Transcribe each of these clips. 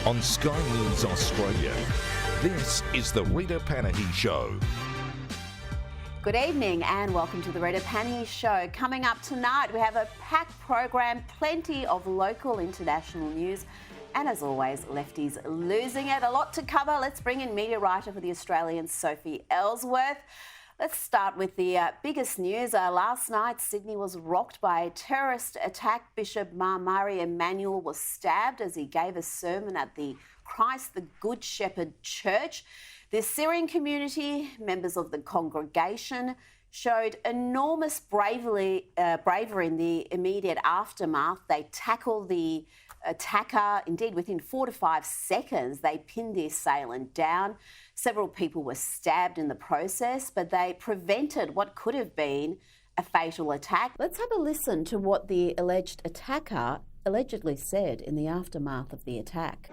on Sky News Australia. This is the Rita Panahi Show. Good evening and welcome to the Rita Panahi Show. Coming up tonight, we have a packed program, plenty of local international news, and as always, lefties losing it. A lot to cover. Let's bring in media writer for The Australian, Sophie Ellsworth. Let's start with the biggest news. Last night, Sydney was rocked by a terrorist attack. Bishop Mar Mari Emmanuel was stabbed as he gave a sermon at the Christ the Good Shepherd Church. The Syrian community, members of the congregation, showed enormous bravery in the immediate aftermath. They tackled the attacker. Indeed, within 4 to 5 seconds, they pinned the assailant down. Several people were stabbed in the process, but they prevented what could have been a fatal attack. Let's have a listen to what the alleged attacker allegedly said in the aftermath of the attack.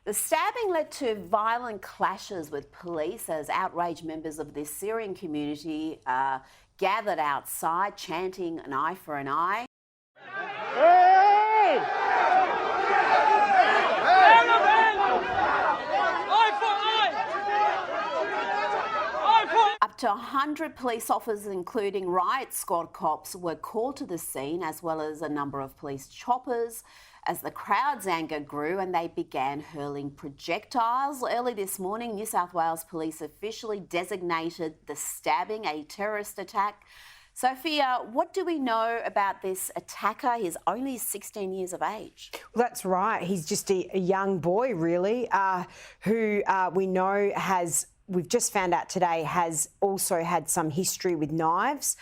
The stabbing led to violent clashes with police as outraged members of the Syrian community gathered outside chanting an eye for an eye. Hey! Up to 100 police officers, including riot squad cops, were called to the scene, as well as a number of police choppers, as the crowd's anger grew and they began hurling projectiles. Early this morning, New South Wales Police officially designated the stabbing a terrorist attack. Sophia, what do we know about this attacker? He's only 16 years of age. Well, that's right. He's just a young boy, really, who we know we've just found out today, has also had some history with knives.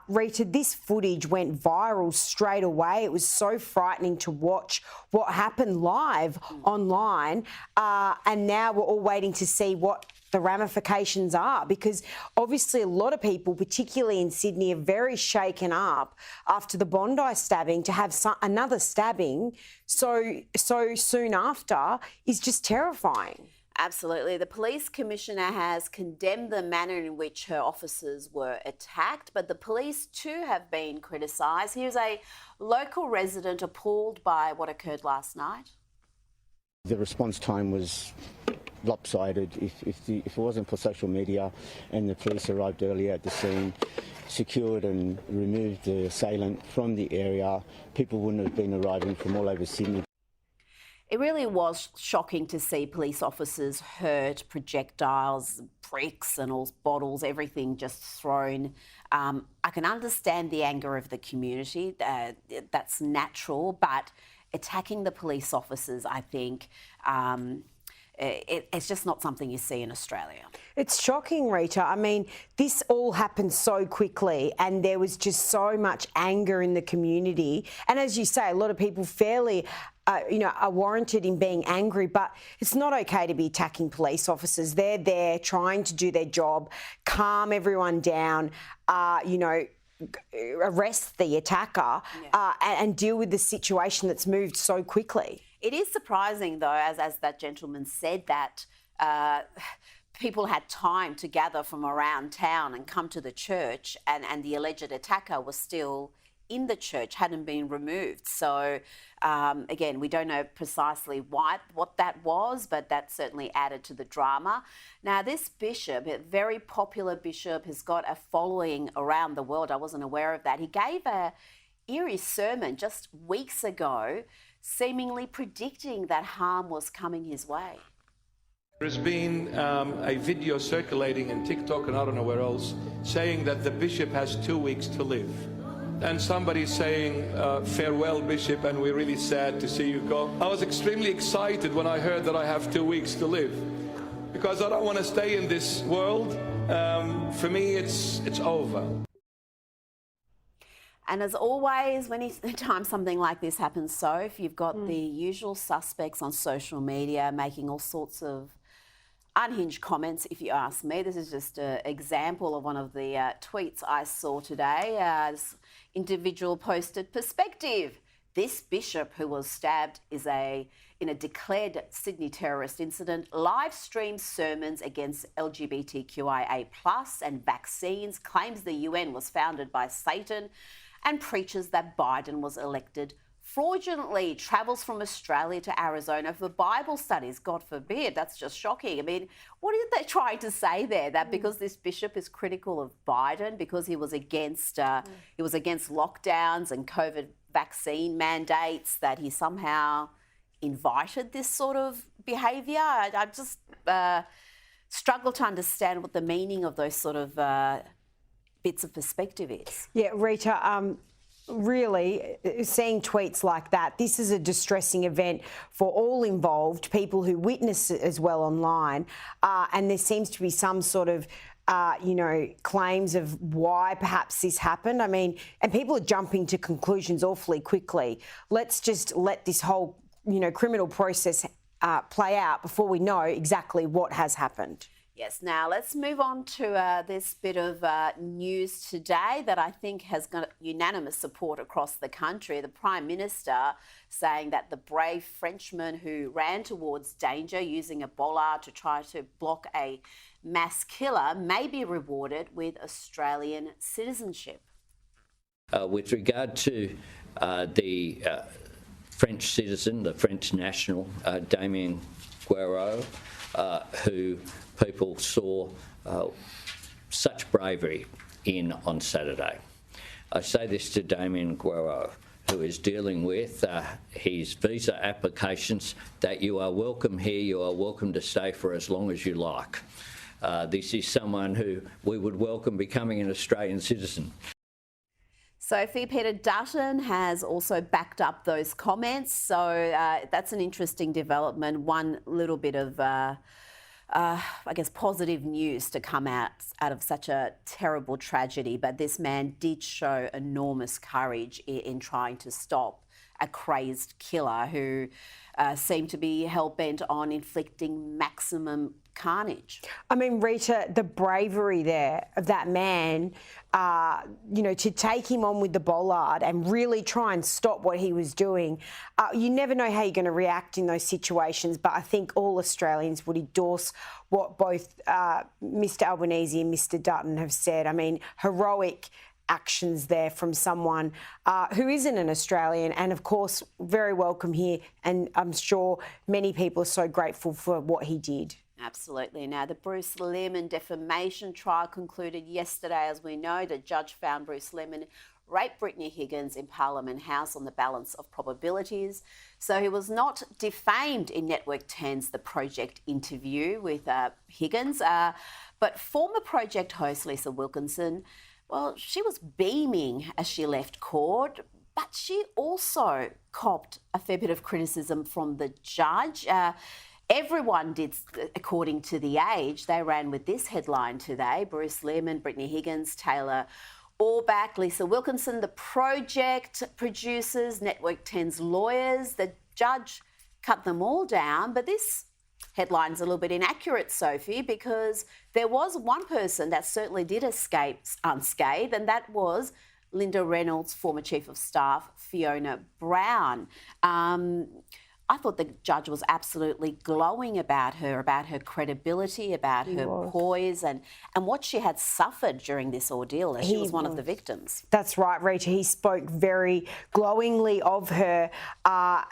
Rita, this footage went viral straight away. It was so frightening to watch what happened live online. And now we're all waiting to see what the ramifications are, because obviously a lot of people, particularly in Sydney, are very shaken up after the Bondi stabbing. To have another stabbing so soon after is just terrifying. Absolutely. The police commissioner has condemned the manner in which her officers were attacked, but the police too have been criticised. Here's a local resident appalled by what occurred last night. The response time was lopsided. If it wasn't for social media and the police arrived earlier at the scene, secured and removed the assailant from the area, people wouldn't have been arriving from all over Sydney. It really was shocking to see police officers hurt, projectiles, bricks and all bottles, everything just thrown. I can understand the anger of the community. That's natural, but attacking the police officers, I think, it's just not something you see in Australia. It's shocking, Rita. I mean, this all happened so quickly and there was just so much anger in the community. And as you say, a lot of people fairly are warranted in being angry, but it's not okay to be attacking police officers. They're there trying to do their job, calm everyone down, arrest the attacker, and deal with the situation that's moved so quickly. It is surprising, though, as that gentleman said, that people had time to gather from around town and come to the church, and the alleged attacker was still in the church, hadn't been removed. So, again, we don't know precisely what that was, but that certainly added to the drama. Now, this bishop, a very popular bishop, has got a following around the world. I wasn't aware of that. He gave a eerie sermon just weeks ago, seemingly predicting that harm was coming his way. There's been a video circulating in TikTok and I don't know where else saying that the bishop has 2 weeks to live. And somebody's saying, farewell, Bishop, and we're really sad to see you go. I was extremely excited when I heard that I have 2 weeks to live, because I don't want to stay in this world. For me, it's over. And as always, anytime something like this happens, Soph, you've got the usual suspects on social media making all sorts of unhinged comments, if you ask me. This is just an example of one of the tweets I saw today. This individual posted, "Perspective. This bishop who was stabbed in a declared Sydney terrorist incident, live streams sermons against LGBTQIA+ and vaccines, claims the UN was founded by Satan, and preaches that Biden was elected fraudulently, travels from Australia to Arizona for Bible studies. God forbid, that's just shocking. I mean, what are they trying to say there? That because this bishop is critical of Biden, because he was against lockdowns and COVID vaccine mandates, that he somehow invited this sort of behaviour? I just struggle to understand what the meaning of those sort of bits of perspective is. Yeah, Rita, really, seeing tweets like that, this is a distressing event for all involved, people who witness it as well online, and there seems to be some sort of claims of why perhaps this happened. I mean, and people are jumping to conclusions awfully quickly. Let's just let this whole, criminal process play out before we know exactly what has happened. Yes, now let's move on to this bit of news today that I think has got unanimous support across the country. The Prime Minister saying that the brave Frenchman who ran towards danger using a bollard to try to block a mass killer may be rewarded with Australian citizenship. With regard to the French citizen, the French national, Damien Guerreau, who people saw such bravery in on Saturday. I say this to Damien Guerreau, who is dealing with his visa applications, that you are welcome here, you are welcome to stay for as long as you like. This is someone who we would welcome becoming an Australian citizen. Sophie Peter-Dutton has also backed up those comments, so that's an interesting development. One little bit of, positive news to come out of such a terrible tragedy, but this man did show enormous courage in trying to stop a crazed killer who seemed to be hell-bent on inflicting maximum carnage. I mean, Rita, the bravery there of that man, to take him on with the bollard and really try and stop what he was doing. You never know how you're going to react in those situations, but I think all Australians would endorse what both Mr Albanese and Mr Dutton have said. I mean, heroic actions there from someone who isn't an Australian, and of course very welcome here, and I'm sure many people are so grateful for what he did. Absolutely. Now, the Bruce Lehrmann defamation trial concluded yesterday. As we know, the judge found Bruce Lehrmann raped Brittany Higgins in Parliament House on the balance of probabilities. So he was not defamed in Network 10's The Project interview with Higgins, but former Project host Lisa Wilkinson, well, she was beaming as she left court, but she also copped a fair bit of criticism from the judge. Everyone did, according to The Age. They ran with this headline today: Bruce Lehrmann, Brittany Higgins, Taylor Orbach, Lisa Wilkinson, The Project producers, Network 10's lawyers. The judge cut them all down, but this headline's a little bit inaccurate, Sophie, because there was one person that certainly did escape unscathed, and that was Linda Reynolds' former Chief of Staff, Fiona Brown. I thought the judge was absolutely glowing about her credibility, about her poise and what she had suffered during this ordeal, as she was one of the victims. That's right, Rita. He spoke very glowingly of her, about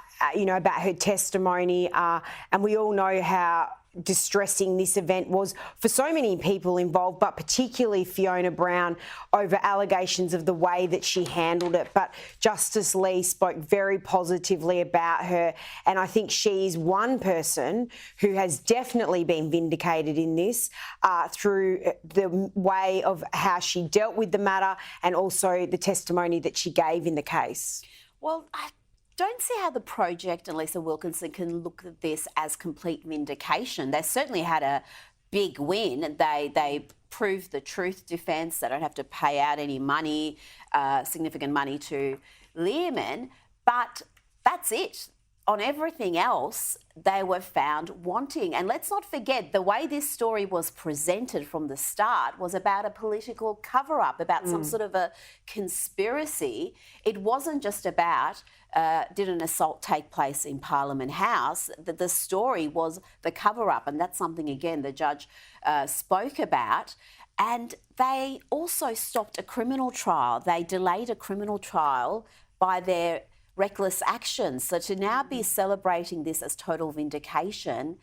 her testimony, and we all know how distressing this event was for so many people involved, but particularly Fiona Brown, over allegations of the way that she handled it. But Justice Lee spoke very positively about her, and I think she's one person who has definitely been vindicated in this through the way of how she dealt with the matter and also the testimony that she gave in the case. Well, I don't see how the Project and Lisa Wilkinson can look at this as complete vindication. They certainly had a big win. They proved the truth defence. They don't have to pay out any money, significant money to Lehrmann, but that's it. on everything else, they were found wanting. And let's not forget, the way this story was presented from the start was about a political cover-up, about some sort of a conspiracy. It wasn't just about did an assault take place in Parliament House. The story was the cover-up, and that's something, again, the judge spoke about. And they also stopped a criminal trial. They delayed a criminal trial by their reckless actions. So to now be celebrating this as total vindication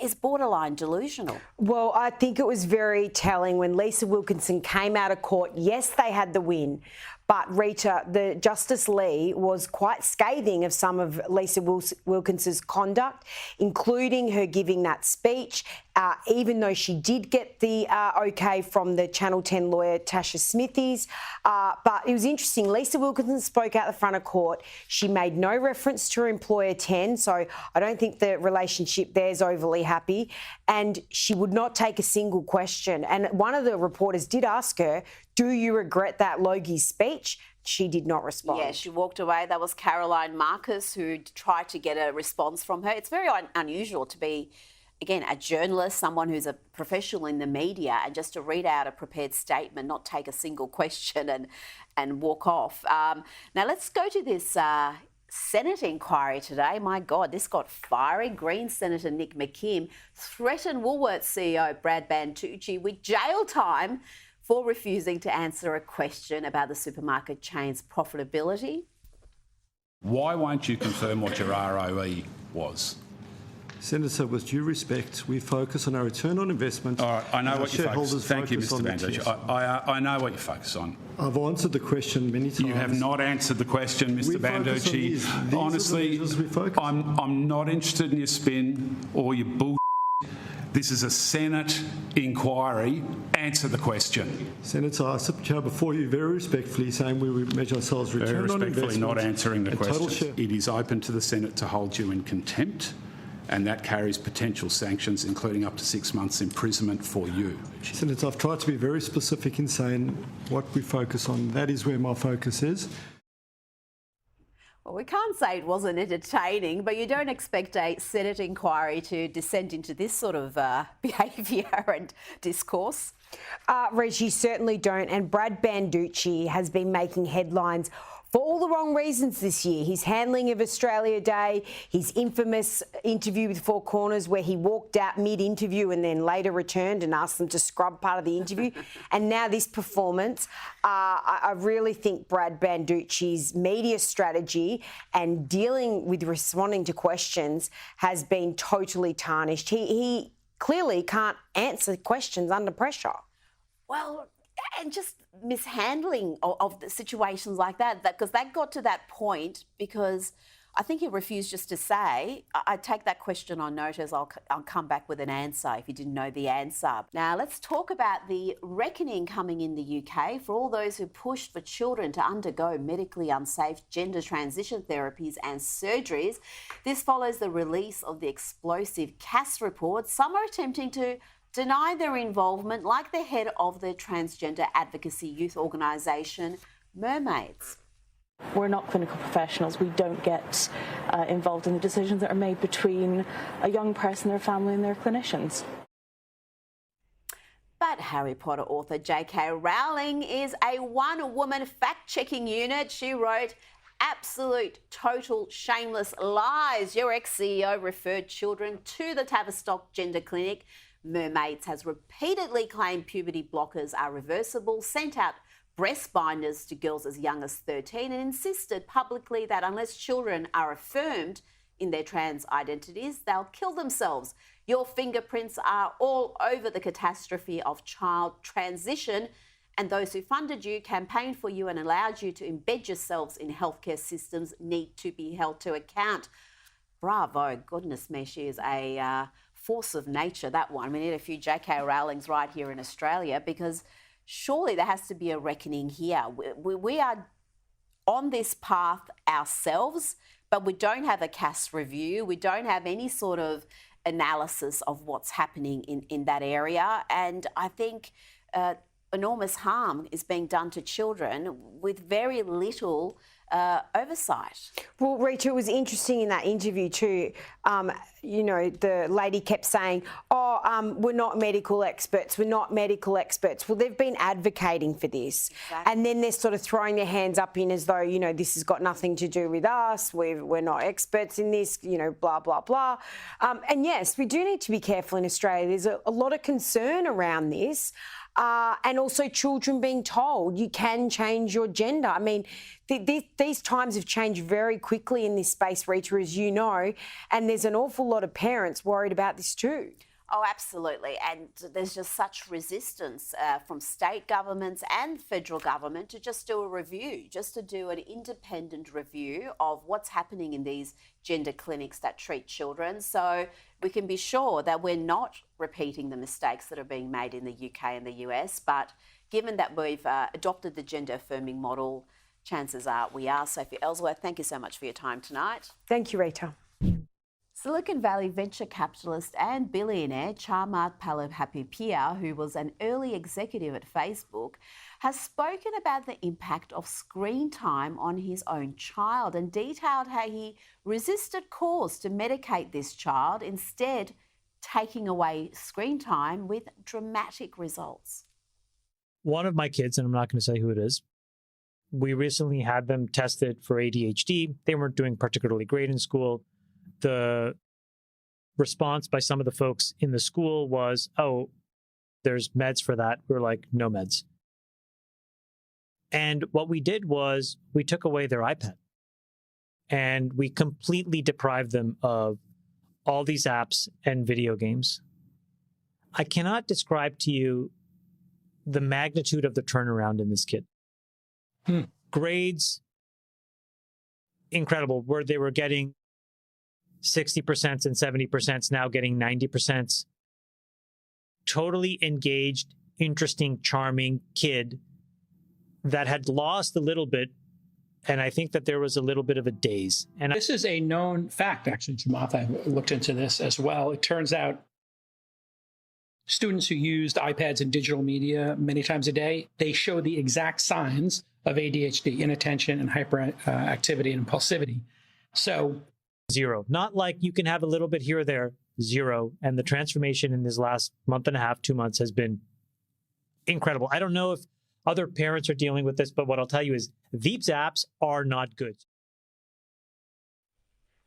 is borderline delusional. Well, I think it was very telling when Lisa Wilkinson came out of court. Yes, they had the win, but Rita, the Justice Lee, was quite scathing of some of Lisa Wilkinson's conduct, including her giving that speech, even though she did get the okay from the Channel 10 lawyer Tasha Smithies. But it was interesting. Lisa Wilkinson spoke out the front of court. She made no reference to her employer 10, so I don't think the relationship there's overly happy. And she would not take a single question. And one of the reporters did ask her, do you regret that Logie speech? She did not respond. Yeah, she walked away. That was Caroline Marcus who tried to get a response from her. It's very unusual to be, again, a journalist, someone who's a professional in the media, and just to read out a prepared statement, not take a single question and walk off. Now, let's go to this Senate inquiry today. My God, this got fiery. Green Senator Nick McKim threatened Woolworths CEO Brad Banducci with jail time for refusing to answer a question about the supermarket chain's profitability. Why won't you confirm what your ROE was? Senator, with due respect, we focus on our return on investment. All right, I know what you focus on. Thank you, focus Mr. Banducci. I know what you focus on. I've answered the question many times. You have not answered the question, Mr. Banducci. These Honestly, I'm not interested in your spin or your bullshit. This is a Senate inquiry. Answer the question. Senator, I sit here before you very respectfully saying we measure ourselves return on investment. Very respectfully not answering the question. Share. It is open to the Senate to hold you in contempt, and that carries potential sanctions, including up to 6 months imprisonment for you. Senator, I've tried to be very specific in saying what we focus on. That is where my focus is. Well, we can't say it wasn't entertaining, but you don't expect a Senate inquiry to descend into this sort of behaviour and discourse. Reg, you certainly don't. And Brad Banducci has been making headlines for all the wrong reasons this year. His handling of Australia Day, his infamous interview with Four Corners where he walked out mid-interview and then later returned and asked them to scrub part of the interview. And now this performance. I really think Brad Banducci's media strategy and dealing with responding to questions has been totally tarnished. He clearly can't answer questions under pressure. Well, and just mishandling of the situations like that, because that got to that point because I think he refused just to say, I take that question on notice, I'll come back with an answer if you didn't know the answer. Now, let's talk about the reckoning coming in the UK for all those who pushed for children to undergo medically unsafe gender transition therapies and surgeries. This follows the release of the explosive CAS report. Some are attempting to deny their involvement, like the head of the transgender advocacy youth organisation, Mermaids. We're not clinical professionals. We don't get involved in the decisions that are made between a young person, their family and their clinicians. But Harry Potter author J.K. Rowling is a one-woman fact-checking unit. She wrote, "Absolute, total, shameless lies. Your ex-CEO referred children to the Tavistock Gender Clinic. Mermaids has repeatedly claimed puberty blockers are reversible, sent out breast binders to girls as young as 13 and insisted publicly that unless children are affirmed in their trans identities, they'll kill themselves. Your fingerprints are all over the catastrophe of child transition, and those who funded you, campaigned for you and allowed you to embed yourselves in healthcare systems need to be held to account." Bravo. Goodness me, she is a force of nature, that one. We need a few J.K. Rowlings right here in Australia, because surely there has to be a reckoning here. We are on this path ourselves, but we don't have a CAS review. We don't have any sort of analysis of what's happening in that area. And I think enormous harm is being done to children with very little oversight. Well, Rita, it was interesting in that interview too. You know, the lady kept saying, we're not medical experts, we're not medical experts. Well, they've been advocating for this. Exactly. And then they're sort of throwing their hands up in as though, you know, this has got nothing to do with us, we're not experts in this, you know, blah, blah, blah. And yes, we do need to be careful in Australia. There's a lot of concern around this. And also children being told you can change your gender. I mean, these times have changed very quickly in this space, Rita, as you know, and there's an awful lot of parents worried about this too. Oh, absolutely. And there's just such resistance from state governments and federal government to just do a review, just to do an independent review of what's happening in these gender clinics that treat children, so we can be sure that we're not repeating the mistakes that are being made in the UK and the US. But given that we've adopted the gender affirming model, chances are we are. Sophie Ellsworth, thank you so much for your time tonight. Thank you, Rita. Silicon Valley venture capitalist and billionaire Chamath Palihapitiya, who was an early executive at Facebook, has spoken about the impact of screen time on his own child and detailed how he resisted calls to medicate this child, instead taking away screen time with dramatic results. One of my kids, and I'm not going to say who it is, we recently had them tested for ADHD. They weren't doing particularly great in school. The response by some of the folks in the school was, oh, there's meds for that. We were like, no meds. And what we did was we took away their iPad and we completely deprived them of all these apps and video games. I cannot describe to you the magnitude of the turnaround in this kid. Grades, incredible, where they were getting 60% and 70%, now getting 90%. Totally engaged, interesting, charming kid that had lost a little bit. And I think that there was a little bit of a daze. And this is a known fact, actually, Chamath. I've looked into this as well. It turns out students who used iPads and digital media many times a day, they show the exact signs of ADHD, inattention and hyperactivity and impulsivity. So zero. Not like you can have a little bit here or there, zero. And the transformation in this last month and a half, 2 months has been incredible. I don't know if other parents are dealing with this, but what I'll tell you is these apps are not good.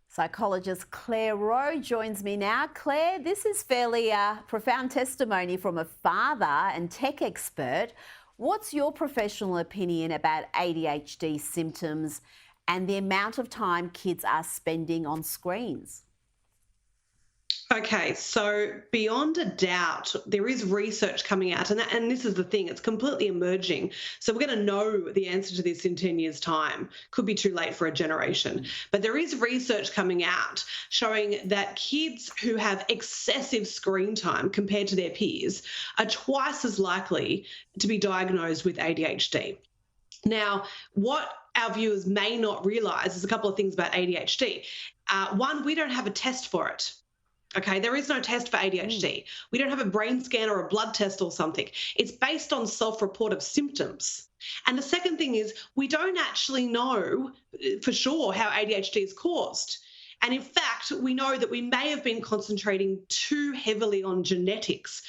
Psychologist Claire Rowe joins me now. Claire, this is fairly profound testimony from a father and tech expert. What's your professional opinion about ADHD symptoms and the amount of time kids are spending on screens? Okay, so beyond a doubt, there is research coming out, and this is the thing, it's completely emerging. So we're going to know the answer to this in 10 years' time. Could be too late for a generation. But there is research coming out showing that kids who have excessive screen time compared to their peers are twice as likely to be diagnosed with ADHD. Now, what our viewers may not realise is a couple of things about ADHD. One, we don't have a test for it. Okay, there is no test for ADHD. We don't have a brain scan or a blood test or something. It's based on self-report of symptoms. And the second thing is we don't actually know for sure how ADHD is caused. And in fact, we know that we may have been concentrating too heavily on genetics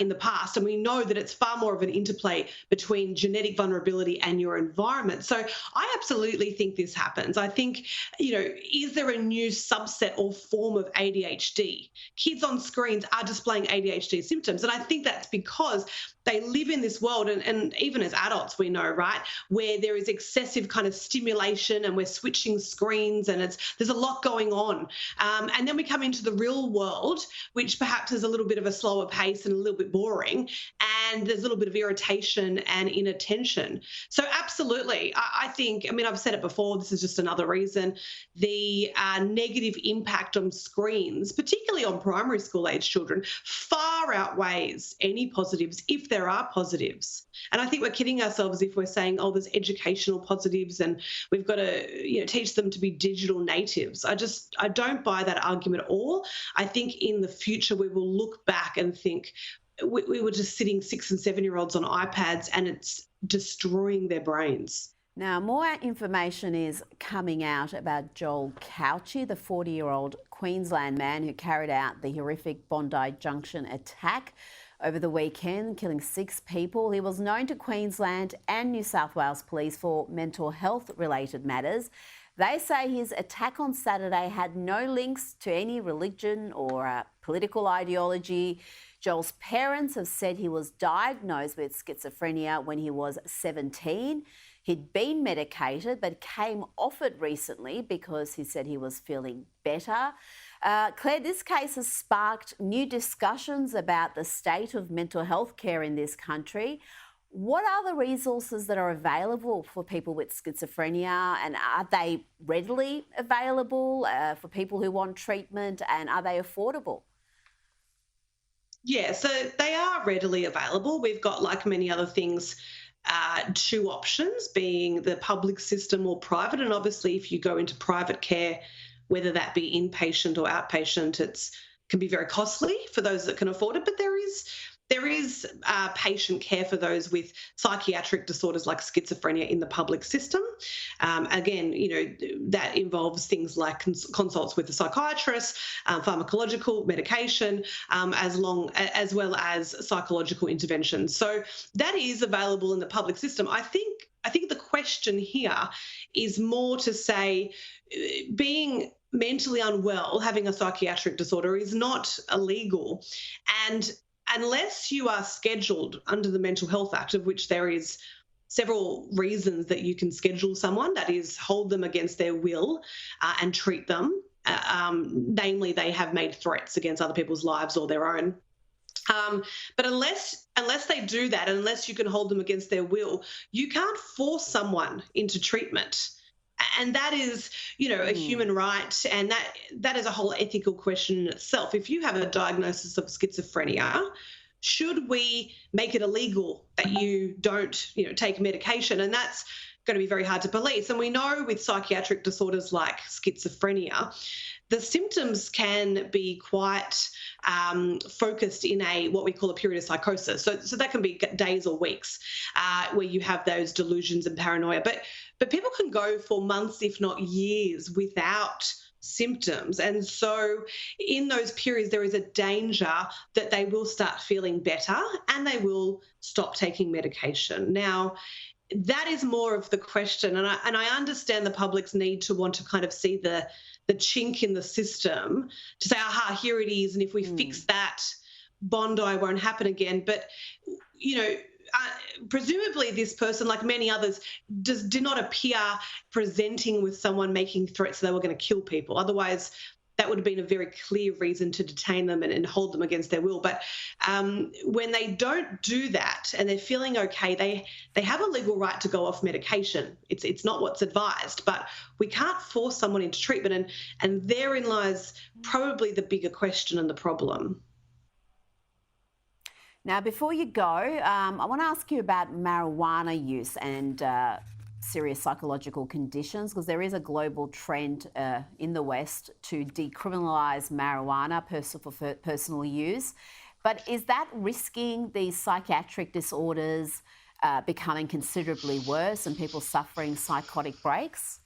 in the past. And we know that it's far more of an interplay between genetic vulnerability and your environment. So I absolutely think this happens. I think, is there a new subset or form of ADHD? Kids on screens are displaying ADHD symptoms. And I think that's because they live in this world, and even as adults we know, right, where there is excessive kind of stimulation and we're switching screens and there's a lot going on. And then we come into the real world, which perhaps is a little bit of a slower pace and a little bit boring, and there's a little bit of irritation and inattention. So absolutely, I think, I've said it before, this is just another reason, the negative impact on screens, particularly on primary school age children, far outweighs any positives, if there are positives. And I think we're kidding ourselves if we're saying, oh, there's educational positives and we've got to teach them to be digital natives. I don't buy that argument at all. I think in the future we will look back and think, we were just sitting 6 and 7-year-olds on iPads, and it's destroying their brains. Now, more information is coming out about Joel Couchy, the 40-year-old Queensland man who carried out the horrific Bondi Junction attack over the weekend, killing 6 people. He was known to Queensland and New South Wales police for mental health-related matters. They say his attack on Saturday had no links to any religion or political ideology. Joel's parents have said he was diagnosed with schizophrenia when he was 17. He'd been medicated but came off it recently because he said he was feeling better. Claire, this case has sparked new discussions about the state of mental health care in this country. What are the resources that are available for people with schizophrenia, and are they readily available for people who want treatment, and are they affordable? Yeah, so they are readily available. We've got, like many other things, 2 options, being the public system or private. And obviously, if you go into private care, whether that be inpatient or outpatient, it can be very costly for those that can afford it. But there is patient care for those with psychiatric disorders like schizophrenia in the public system. Again, that involves things like consults with a psychiatrist, pharmacological medication, as well as psychological intervention. So that is available in the public system. I think the question here is more to say, being mentally unwell, having a psychiatric disorder, is not illegal, and unless you are scheduled under the Mental Health Act, of which there is several reasons that you can schedule someone, that is, hold them against their will and treat them. Namely, they have made threats against other people's lives or their own. But unless they do that, unless you can hold them against their will, you can't force someone into treatment. And that is, a human right, and that is a whole ethical question in itself. If you have a diagnosis of schizophrenia, should we make it illegal that you don't, take medication? And that's going to be very hard to police. And we know with psychiatric disorders like schizophrenia, the symptoms can be quite focused in what we call a period of psychosis. So that can be days or weeks where you have those delusions and paranoia. But people can go for months, if not years, without symptoms. And so in those periods, there is a danger that they will start feeling better and they will stop taking medication. Now, that is more of the question. And I understand the public's need to want to kind of see the chink in the system, to say, aha, here it is, and if we fix that, Bondi won't happen again. But, presumably this person, like many others, did not appear presenting with someone making threats that they were going to kill people. Otherwise, that would have been a very clear reason to detain them and hold them against their will. But when they don't do that and they're feeling okay, they have a legal right to go off medication. It's not what's advised, but we can't force someone into treatment. And therein lies probably the bigger question and the problem. Now, before you go, I want to ask you about marijuana use and serious psychological conditions, because there is a global trend in the West to decriminalise marijuana for personal use. But is that risking these psychiatric disorders becoming considerably worse and people suffering psychotic breaks?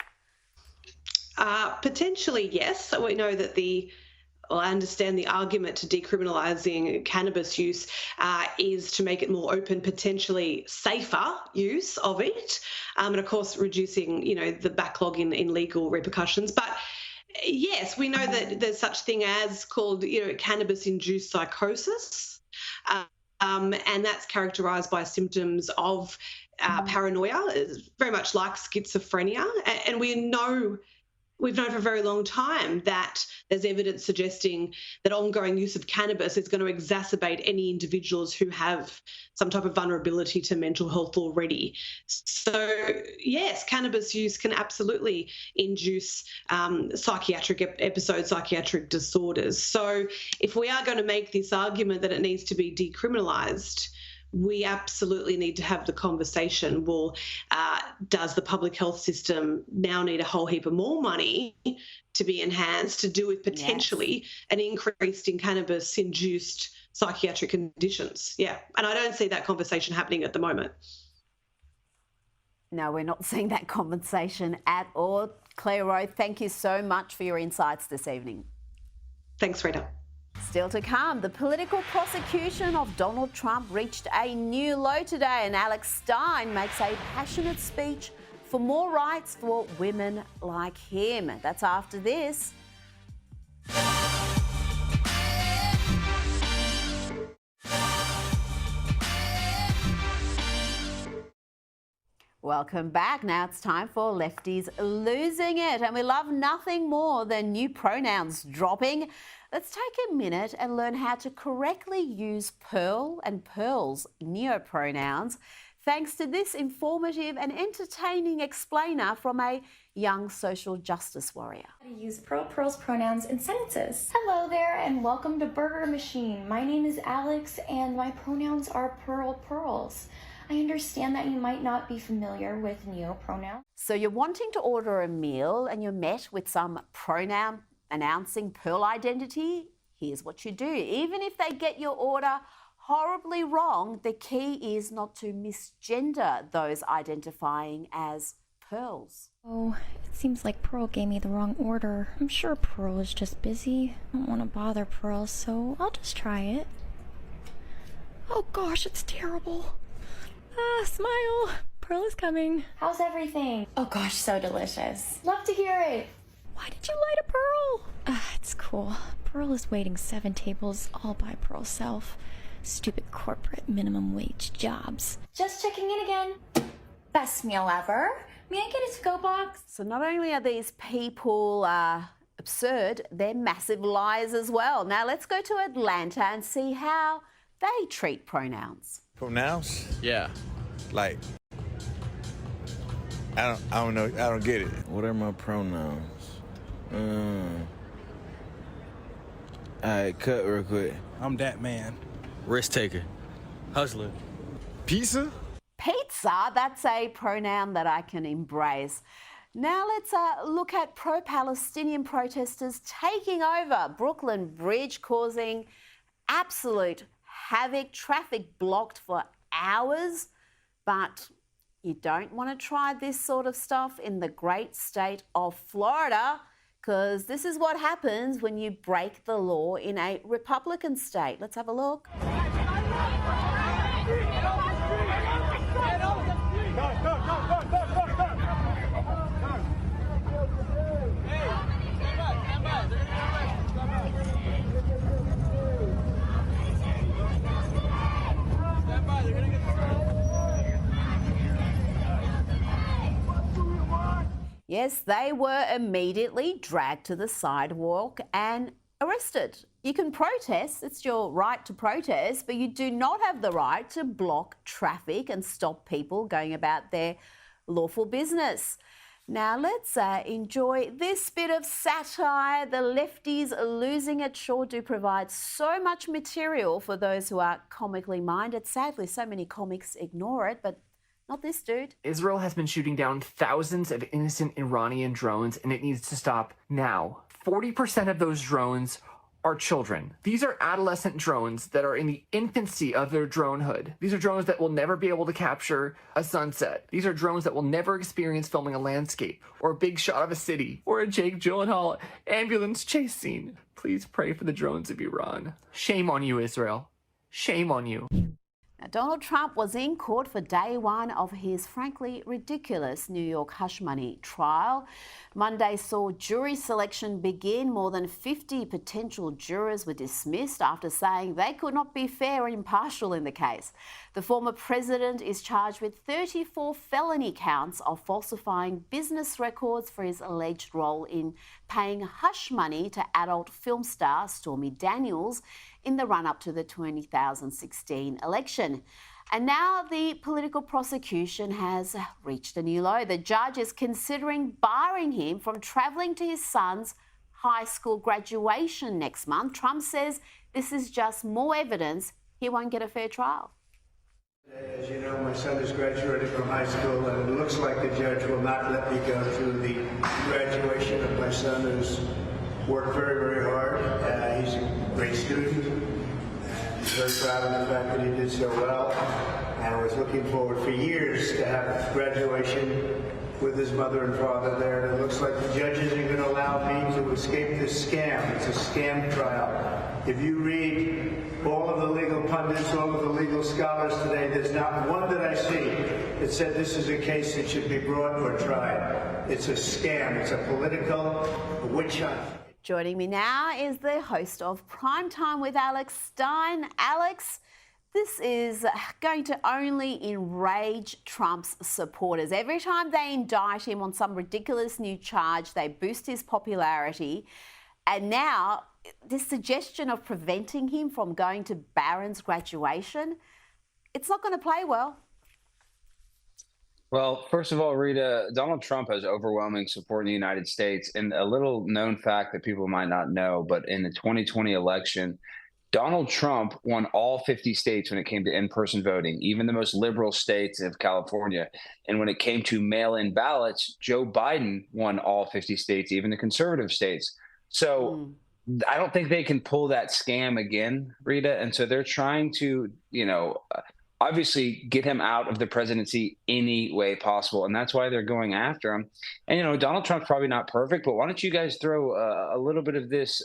Potentially, yes. So we know that I understand the argument to decriminalising cannabis use is to make it more open, potentially safer use of it, and of course reducing, the backlog in legal repercussions. But yes, we know that there's such thing as called, cannabis-induced psychosis, and that's characterised by symptoms of paranoia, very much like schizophrenia, and we've known for a very long time that there's evidence suggesting that ongoing use of cannabis is going to exacerbate any individuals who have some type of vulnerability to mental health already. So, yes, cannabis use can absolutely induce psychiatric episodes, psychiatric disorders. So if we are going to make this argument that it needs to be decriminalised, we absolutely need to have the conversation. Well, does the public health system now need a whole heap of more money to be enhanced to do with potentially an increase in cannabis-induced psychiatric conditions. Yeah. And I don't see that conversation happening at the moment. No, we're not seeing that conversation at all. Claire Rowe, thank you so much for your insights this evening. Thanks, Rita. Still to come, the political prosecution of Donald Trump reached a new low today, and Alex Stein makes a passionate speech for more rights for women like him. That's after this. Welcome back. Now it's time for Lefties Losing It, and we love nothing more than new pronouns dropping. Let's take a minute and learn how to correctly use Pearl and Pearl's neopronouns, thanks to this informative and entertaining explainer from a young social justice warrior. How to use Pearl's pronouns in sentences. Hello there and welcome to Burger Machine. My name is Alex and my pronouns are Pearls. I understand that you might not be familiar with neopronouns. So you're wanting to order a meal and you're met with some pronoun announcing Pearl identity? Here's what you do. Even if they get your order horribly wrong, the key is not to misgender those identifying as Pearls. Oh, it seems like Pearl gave me the wrong order. I'm sure Pearl is just busy. I don't want to bother Pearl, so I'll just try it. Oh gosh, it's terrible. Smile. Pearl is coming. How's everything? Oh gosh, so delicious. Love to hear it. Why did you lie to Pearl? It's cool. Pearl is waiting 7 tables all by Pearl's self. Stupid corporate minimum wage jobs. Just checking in again. Best meal ever. May I get a to-go box? So not only are these people absurd, they're massive liars as well. Now let's go to Atlanta and see how they treat pronouns. Pronouns? Yeah. Like, I don't know. I don't get it. What are my pronouns? Alright, cut real quick. I'm that man. Risk taker. Hustler. Pizza? Pizza, that's a pronoun that I can embrace. Now let's look at pro-Palestinian protesters taking over Brooklyn Bridge, causing absolute havoc, traffic blocked for hours. But you don't want to try this sort of stuff in the great state of Florida, because this is what happens when you break the law in a Republican state. Let's have a look. Yes, they were immediately dragged to the sidewalk and arrested. You can protest, it's your right to protest, but you do not have the right to block traffic and stop people going about their lawful business. Now let's enjoy this bit of satire. The lefties losing it sure do provide so much material for those who are comically minded. Sadly, so many comics ignore it, but not this dude. Israel has been shooting down thousands of innocent Iranian drones, and it needs to stop now. 40% of those drones are children. These are adolescent drones that are in the infancy of their dronehood. These are drones that will never be able to capture a sunset. These are drones that will never experience filming a landscape, or a big shot of a city, or a Jake Gyllenhaal ambulance chase scene. Please pray for the drones of Iran. Shame on you, Israel. Shame on you. Now, Donald Trump was in court for day one of his frankly ridiculous New York hush money trial. Monday saw jury selection begin. More than 50 potential jurors were dismissed after saying they could not be fair and impartial in the case. The former president is charged with 34 felony counts of falsifying business records for his alleged role in paying hush money to adult film star Stormy Daniels in the run-up to the 2016 election. And now the political prosecution has reached a new low. The judge is considering barring him from travelling to his son's high school graduation next month. Trump says this is just more evidence he won't get a fair trial. As you know, my son is graduating from high school, and it looks like the judge will not let me go to the graduation of my son, who's worked very, very hard. He's a great student. very proud of the fact that he did so well, and I was looking forward for years to have graduation with his mother and father there. And it looks like the judges are going to allow me to escape this scam. It's a scam trial. If you read all of the legal pundits, all of the legal scholars today, there's not one that I see that said this is a case that should be brought or tried. It's a scam. It's a political witch hunt. Joining me now is the host of Primetime with Alex Stein. Alex, this is going to only enrage Trump's supporters. Every time they indict him on some ridiculous new charge, they boost his popularity. And now, this suggestion of preventing him from going to Barron's graduation, it's not going to play well. Well, first of all, Rita, Donald Trump has overwhelming support in the United States. And a little known fact that people might not know, but in the 2020 election, Donald Trump won all 50 states when it came to in-person voting, even the most liberal states of California. And when it came to mail-in ballots, Joe Biden won all 50 states, even the conservative states. So I don't think they can pull that scam again, Rita. And so they're trying to, obviously get him out of the presidency any way possible. And that's why they're going after him. And, Donald Trump's probably not perfect, but why don't you guys throw a little bit of this,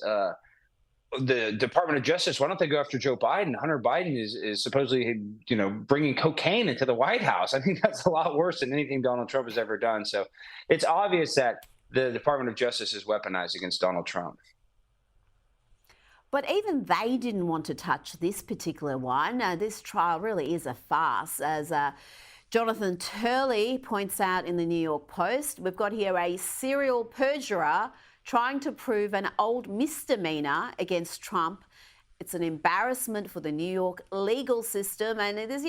the Department of Justice, why don't they go after Joe Biden? Hunter Biden is supposedly, bringing cocaine into the White House. I think that's a lot worse than anything Donald Trump has ever done. So it's obvious that the Department of Justice is weaponized against Donald Trump. But even they didn't want to touch this particular one. This trial really is a farce, as Jonathan Turley points out in the New York Post. We've got here a serial perjurer trying to prove an old misdemeanor against Trump. It's an embarrassment for the New York legal system. And this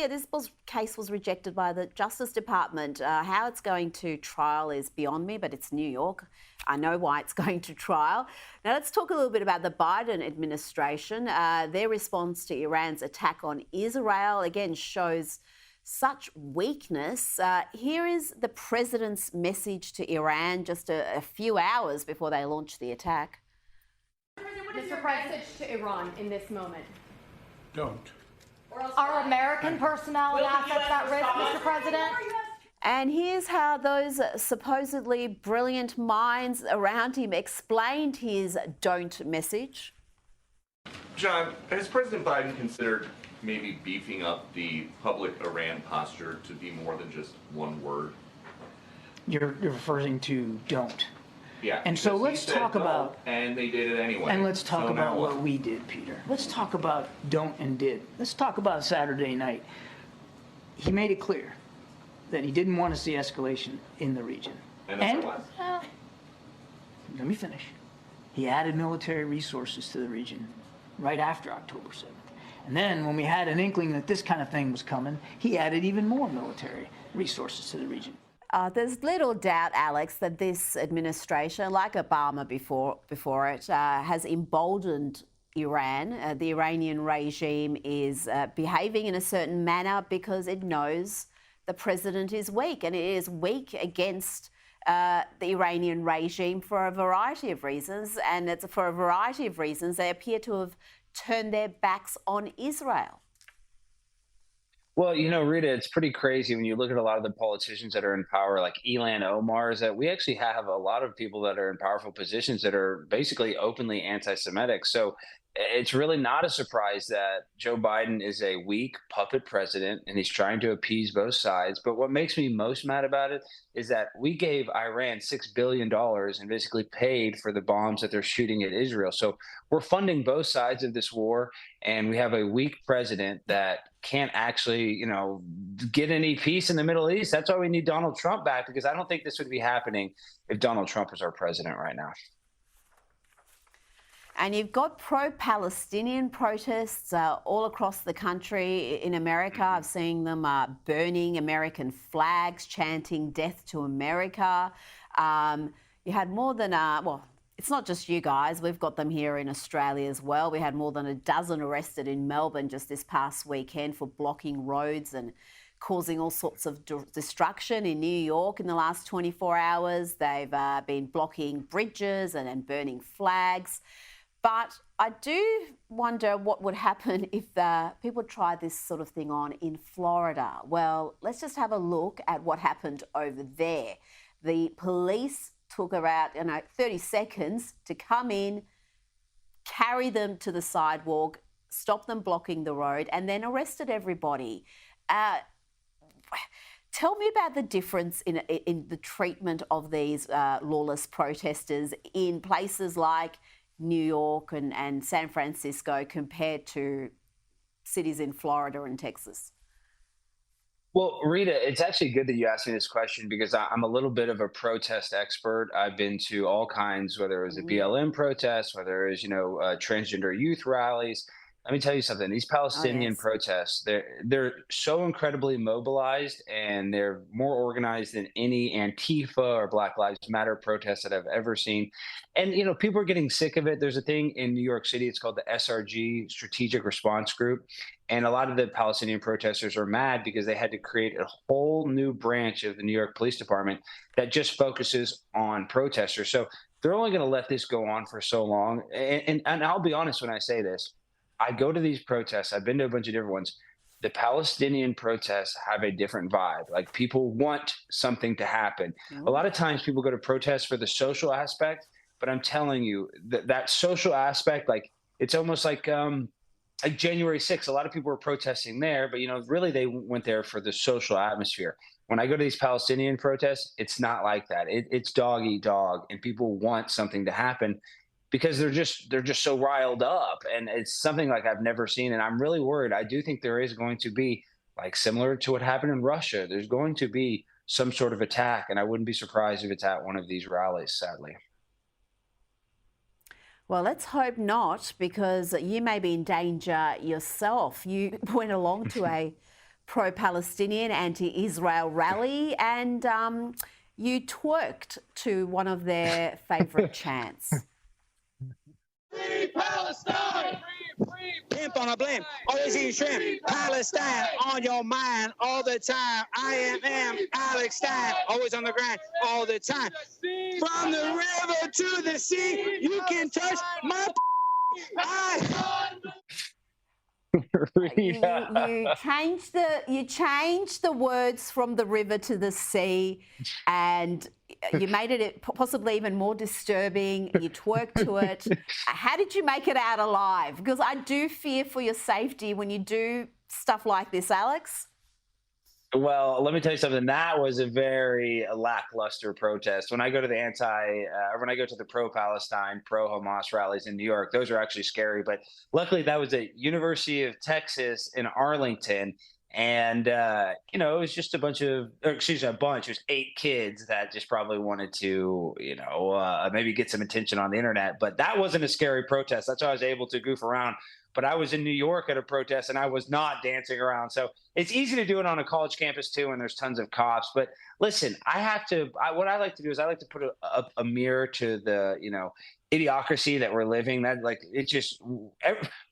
case was rejected by the Justice Department. How it's going to trial is beyond me, but it's New York. I know why it's going to trial. Now let's talk a little bit about the Biden administration. Their response to Iran's attack on Israel, again, shows such weakness. Here is the president's message to Iran just a few hours before they launched the attack. What is your message to Iran in this moment? Don't. Are American personnel and assets at risk, Mr. President? And here's how those supposedly brilliant minds around him explained his don't message. John, has President Biden considered maybe beefing up the public Iran posture to be more than just one word? You're referring to don't. Yeah. And so let's talk about. And they did it anyway. And let's talk about what we did, Peter. Let's talk about don't and did. Let's talk about Saturday night. He made it clear that he didn't want to see escalation in the region. And that's let me finish. He added military resources to the region right after October 7th. And then when we had an inkling that this kind of thing was coming, he added even more military resources to the region. There's little doubt, Alex, that this administration, like Obama before it, has emboldened Iran. The Iranian regime is behaving in a certain manner because it knows the president is weak, and it is weak against the Iranian regime for a variety of reasons. And it's for a variety of reasons they appear to have turned their backs on Israel. Well, Rita, it's pretty crazy when you look at a lot of the politicians that are in power, like Ilhan Omar, is that we actually have a lot of people that are in powerful positions that are basically openly anti-Semitic. So it's really not a surprise that Joe Biden is a weak puppet president and he's trying to appease both sides. But what makes me most mad about it is that we gave Iran $6 billion and basically paid for the bombs that they're shooting at Israel. So we're funding both sides of this war, and we have a weak president that can't actually, get any peace in the Middle East. That's why we need Donald Trump back, because I don't think this would be happening if Donald Trump was our president right now. And you've got pro-Palestinian protests all across the country. In America, I've seen them burning American flags, chanting death to America. You had more than, it's not just you guys. We've got them here in Australia as well. We had more than a dozen arrested in Melbourne just this past weekend for blocking roads and causing all sorts of destruction. In New York in the last 24 hours, they've been blocking bridges and burning flags. But I do wonder what would happen if people tried this sort of thing on in Florida. Well, let's just have a look at what happened over there. The police took about 30 seconds to come in, carry them to the sidewalk, stop them blocking the road, and then arrested everybody. Tell me about the difference in the treatment of these lawless protesters in places like New York and San Francisco compared to cities in Florida and Texas. Well, Rita, it's actually good that you asked me this question because I'm a little bit of a protest expert. I've been to all kinds, whether it was a BLM protest, whether it was, transgender youth rallies. Let me tell you something. These Palestinian protests, they're so incredibly mobilized and they're more organized than any Antifa or Black Lives Matter protest that I've ever seen. And, people are getting sick of it. There's a thing in New York City. It's called the SRG, Strategic Response Group. And a lot of the Palestinian protesters are mad because they had to create a whole new branch of the New York Police Department that just focuses on protesters. So they're only going to let this go on for so long. And I'll be honest when I say this. I go to these protests. I've been to a bunch of different ones. The Palestinian protests have a different vibe. Like, people want something to happen. A lot of times people go to protests for the social aspect, but I'm telling you that social aspect, like, it's almost like January 6th. A lot of people were protesting there, but really they went there for the social atmosphere. When I go to these Palestinian protests, it's not like that. It's dog eat dog, and people want something to happen, because they're just so riled up, and it's something like I've never seen. And I'm really worried. I do think there is going to be, like, similar to what happened in Russia, there's going to be some sort of attack, and I wouldn't be surprised if it's at one of these rallies, sadly. Well, let's hope not, because you may be in danger yourself. You went along to a pro-Palestinian, anti-Israel rally, and you twerked to one of their favourite chants. Free Palestine! Free pimp on a blimp, always eating shrimp. Palestine on your mind all the time. I am Alex Stein, always on the grind all the time. From the river to the sea, you can touch my You changed the words from the river to the sea, and you made it possibly even more disturbing. You twerked to it. How did you make it out alive? Because I do fear for your safety when you do stuff like this, Alex. Well, let me tell you something. That was a very lackluster protest. When I go to when I go to the pro-Palestine, pro-Hamas rallies in New York, those are actually scary. But luckily, that was at University of Texas in Arlington. And, it was just a bunch. It was 8 kids that just probably wanted to, maybe get some attention on the internet. But that wasn't a scary protest. That's why I was able to goof around. But I was in New York at a protest, and I was not dancing around. So it's easy to do it on a college campus too, and there's tons of cops. But listen, what I like to do is I like to put a mirror to the, idiocracy that we're living. That, like, it's just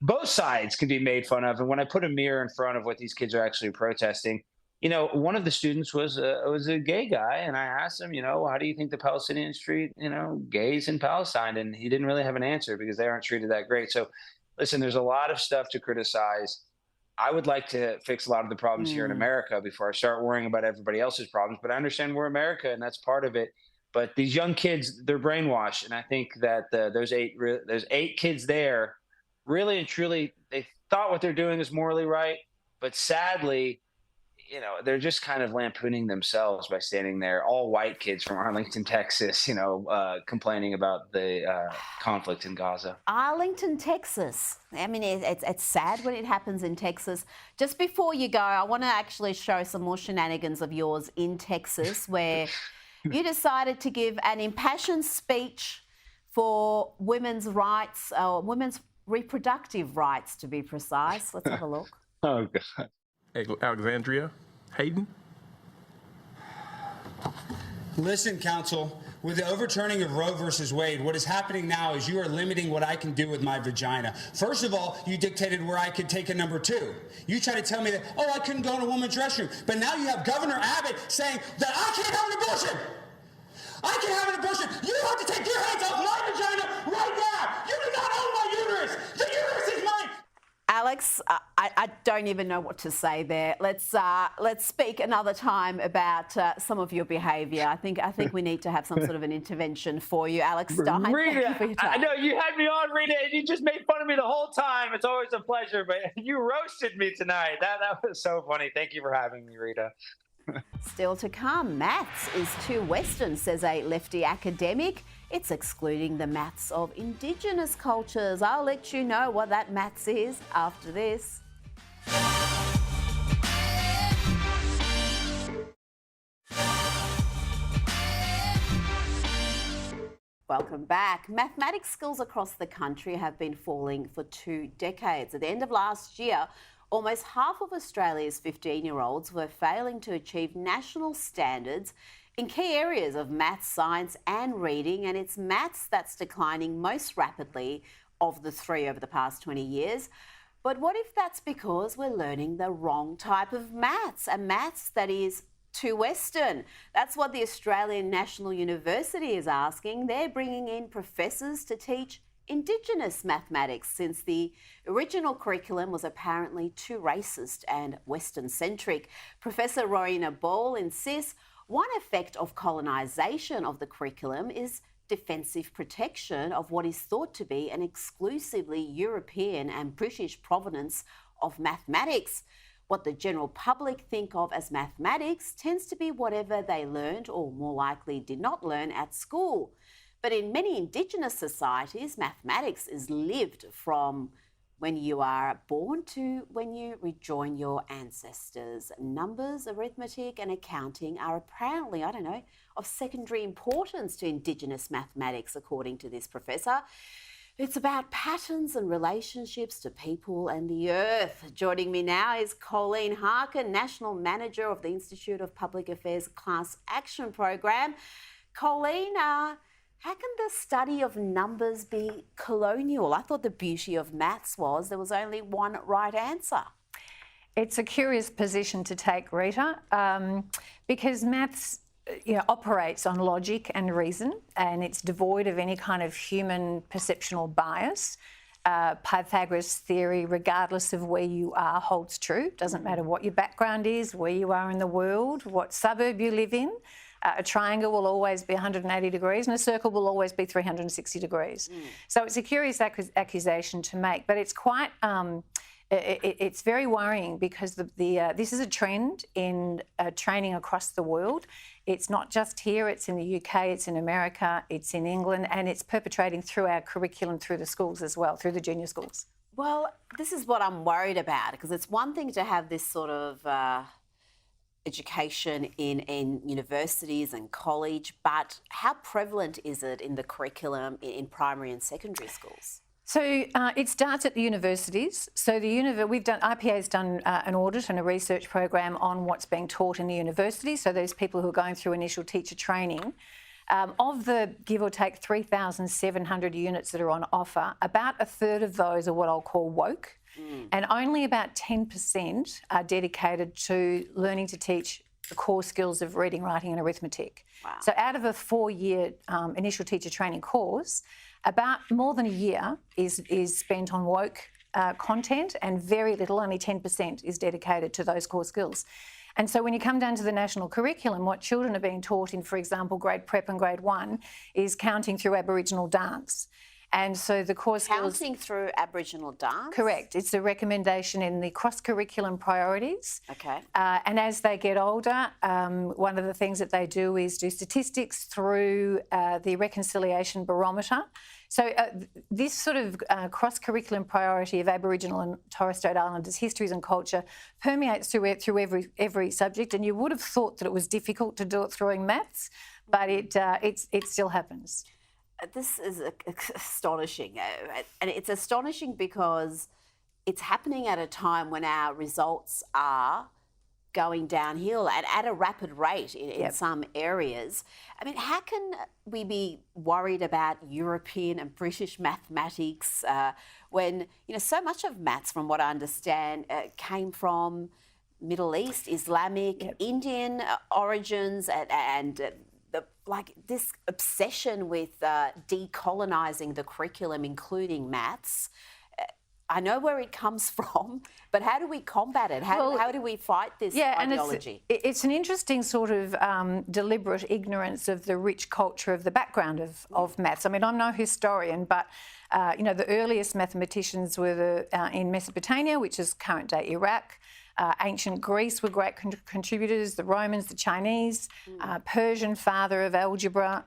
both sides can be made fun of. And when I put a mirror in front of what these kids are actually protesting, one of the students was a gay guy, and I asked him, how do you think the Palestinians treat, gays in Palestine? And he didn't really have an answer because they aren't treated that great. So listen, there's a lot of stuff to criticize. I would like to fix a lot of the problems here in America before I start worrying about everybody else's problems. But I understand we're America, and that's part of it. But these young kids, they're brainwashed. And I think that those eight kids there, really and truly, they thought what they're doing is morally right. But sadly, they're just kind of lampooning themselves by standing there, all white kids from Arlington, Texas, complaining about the conflict in Gaza. Arlington, Texas. I mean, it's sad when it happens in Texas. Just before you go, I want to actually show some more shenanigans of yours in Texas, where you decided to give an impassioned speech for women's rights, women's reproductive rights, to be precise. Let's have a look. Oh, God. Alexandria Hayden. Listen, counsel, with the overturning of Roe versus Wade, what is happening now is you are limiting what I can do with my vagina. First of all, you dictated where I could take a number 2. You tried to tell me that, I couldn't go in a woman's restroom. But now you have Governor Abbott saying that I can't have an abortion. I can have an abortion. You have to take your hands off my vagina right now. You do not own my don't even know what to say there. Let's speak another time about some of your behaviour. I think we need to have some sort of an intervention for you, Alex Stein. Rita, for your time. I know you had me on, Rita, and you just made fun of me the whole time. It's always a pleasure, but you roasted me tonight. That was so funny. Thank you for having me, Rita. Still to come, maths is too Western, says a lefty academic. It's excluding the maths of Indigenous cultures. I'll let you know what that maths is after this. Welcome back. Mathematics skills across the country have been falling for 2 decades. At the end of last year, almost half of Australia's 15-year-olds were failing to achieve national standards in key areas of maths, science and reading, and it's maths that's declining most rapidly of the three over the past 20 years. But what if that's because we're learning the wrong type of maths, a maths that is too Western? That's what the Australian National University is asking. They're bringing in professors to teach Indigenous mathematics, since the original curriculum was apparently too racist and Western-centric. Professor Rowena Ball insists one effect of colonisation of the curriculum is defensive protection of what is thought to be an exclusively European and British provenance of mathematics. What the general public think of as mathematics tends to be whatever they learned, or more likely did not learn, at school. But in many Indigenous societies, mathematics is lived from when you are born to when you rejoin your ancestors. Numbers, arithmetic and accounting are apparently, of secondary importance to Indigenous mathematics, according to this professor. It's about patterns and relationships to people and the earth. Joining me now is Colleen Harkin, National Manager of the Institute of Public Affairs Class Action Program. Colleen, how can the study of numbers be colonial? I thought the beauty of maths was there was only one right answer. It's a curious position to take, Rita, because maths operates on logic and reason, and it's devoid of any kind of human perceptual bias. Pythagoras' theory, regardless of where you are, holds true. Doesn't matter what your background is, where you are in the world, what suburb you live in. A triangle will always be 180 degrees and a circle will always be 360 degrees. So it's a curious accusation to make, but it's quite, it's very worrying, because this is a trend in training across the world. It's not just here, it's in the UK, it's in America, it's in England, and it's perpetrating through our curriculum, through the schools as well, through the junior schools. Well, this is what I'm worried about, because it's one thing to have this sort of education in universities and college, but how prevalent is it in the curriculum in primary and secondary schools? So it starts at the universities. So IPA has done an audit and a research program on what's being taught in the universities. So those people who are going through initial teacher training, of the give or take 3,700 units that are on offer, about a third of those are what I'll call woke. And only about 10% are dedicated to learning to teach the core skills of reading, writing and arithmetic. Wow. So out of a 4-year initial teacher training course, about more than a year is spent on woke content, and very little, only 10%, is dedicated to those core skills. And so when you come down to the national curriculum, what children are being taught in, for example, grade prep and grade 1 is counting through Aboriginal dance. And so the core skills... Counting through Aboriginal dance? Correct. It's a recommendation in the cross-curriculum priorities. Okay. And as they get older, one of the things that they do is do statistics through the reconciliation barometer. So this sort of cross-curriculum priority of Aboriginal and Torres Strait Islanders histories and culture permeates through every subject, and you would have thought that it was difficult to do it through maths, but it still happens. This is astonishing, and it's astonishing because it's happening at a time when our results are going downhill and at a rapid rate in some areas. I mean, how can we be worried about European and British mathematics when, so much of maths, from what I understand, came from Middle East, Islamic, Indian origins, and this obsession with decolonising the curriculum, including maths. I know where it comes from, but how do we combat it? How do we fight this ideology? And it's an interesting sort of deliberate ignorance of the rich culture of the background of maths. I mean, I'm no historian, but the earliest mathematicians were in Mesopotamia, which is current-day Iraq. Ancient Greece were great contributors, the Romans, the Chinese, Persian father of algebra,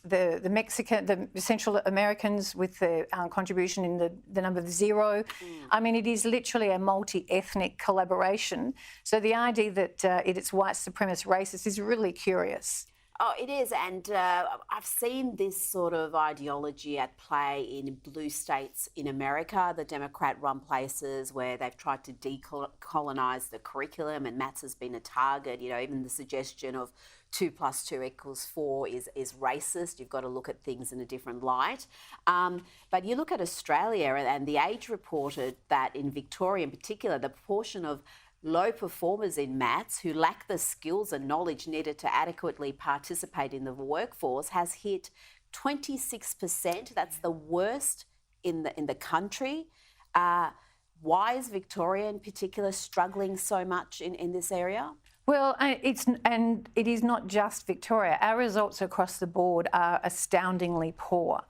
the Central Americans with the contribution in the number of 0. I mean, it is literally a multi-ethnic collaboration. So the idea that it's white supremacist racist is really curious. Oh, it is, and I've seen this sort of ideology at play in blue states in America, the Democrat-run places where they've tried to decolonise the curriculum, and maths has been a target. Even the suggestion of 2 + 2 = 4 is racist. You've got to look at things in a different light. But you look at Australia, and the Age reported that in Victoria in particular, the proportion of low performers in maths who lack the skills and knowledge needed to adequately participate in the workforce has hit 26%. That's the worst in the country. Why is Victoria in particular struggling so much in this area? Well, it is not just Victoria. Our results across the board are astoundingly poor.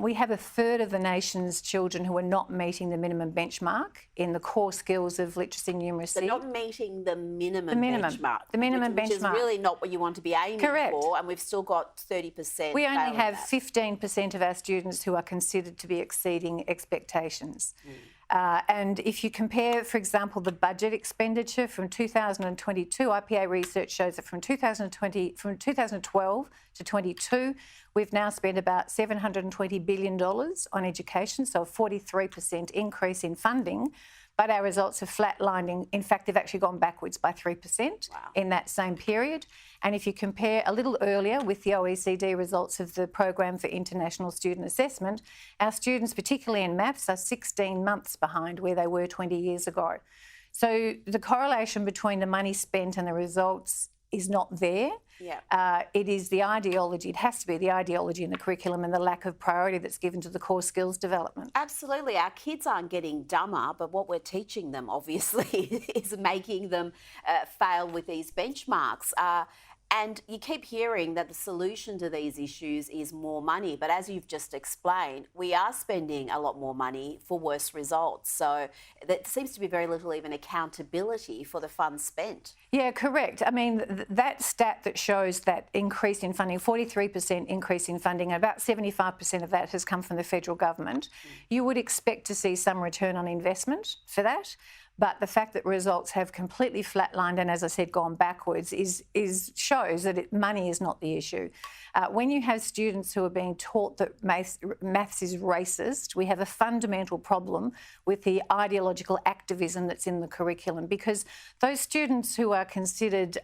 We have a third of the nation's children who are not meeting the minimum benchmark in the core skills of literacy and numeracy. So not meeting the minimum benchmark. The minimum benchmark. Which is really not what you want to be aiming for, and we've still got 30%. We only have 15% of our students who are considered to be exceeding expectations. And if you compare, for example, the budget expenditure from 2022, IPA research shows that from 2012 to 22, we've now spent about $720 billion on education, so a 43% increase in funding. But our results have flatlined. In fact, they've actually gone backwards by 3% in that same period. And if you compare a little earlier with the OECD results of the Program for International Student Assessment, our students, particularly in maths, are 16 months behind where they were 20 years ago. So the correlation between the money spent and the results is not there. It is the ideology, it has to be the ideology in the curriculum and the lack of priority that's given to the core skills development. Absolutely. Our kids aren't getting dumber, but what we're teaching them, obviously, is making them fail with these benchmarks. And you keep hearing that the solution to these issues is more money. But as you've just explained, we are spending a lot more money for worse results. So there seems to be very little even accountability for the funds spent. Yeah, correct. I mean, that stat that shows that increase in funding, 43% increase in funding, about 75% of that has come from the federal government. You would expect to see some return on investment for that. But the fact that results have completely flatlined and, as I said, gone backwards shows that money is not the issue. When you have students who are being taught that maths is racist, we have a fundamental problem with the ideological activism that's in the curriculum, because those students who are considered,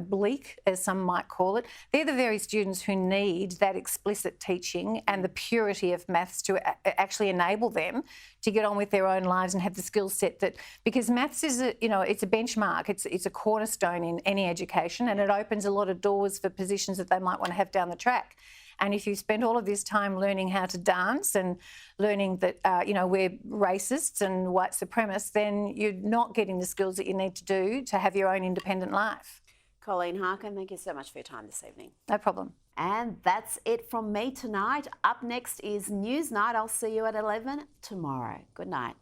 bleak, as some might call it, they're the very students who need that explicit teaching and the purity of maths to actually enable them to get on with their own lives and have the skill set that, because maths is it's a benchmark, it's a cornerstone in any education, and it opens a lot of doors for positions that they might want to have down the track. And if you spend all of this time learning how to dance and learning that, we're racists and white supremacists, then you're not getting the skills that you need to do to have your own independent life. Colleen Harkin, thank you so much for your time this evening. No problem. And that's it from me tonight. Up next is News Night. I'll see you at 11 tomorrow. Good night.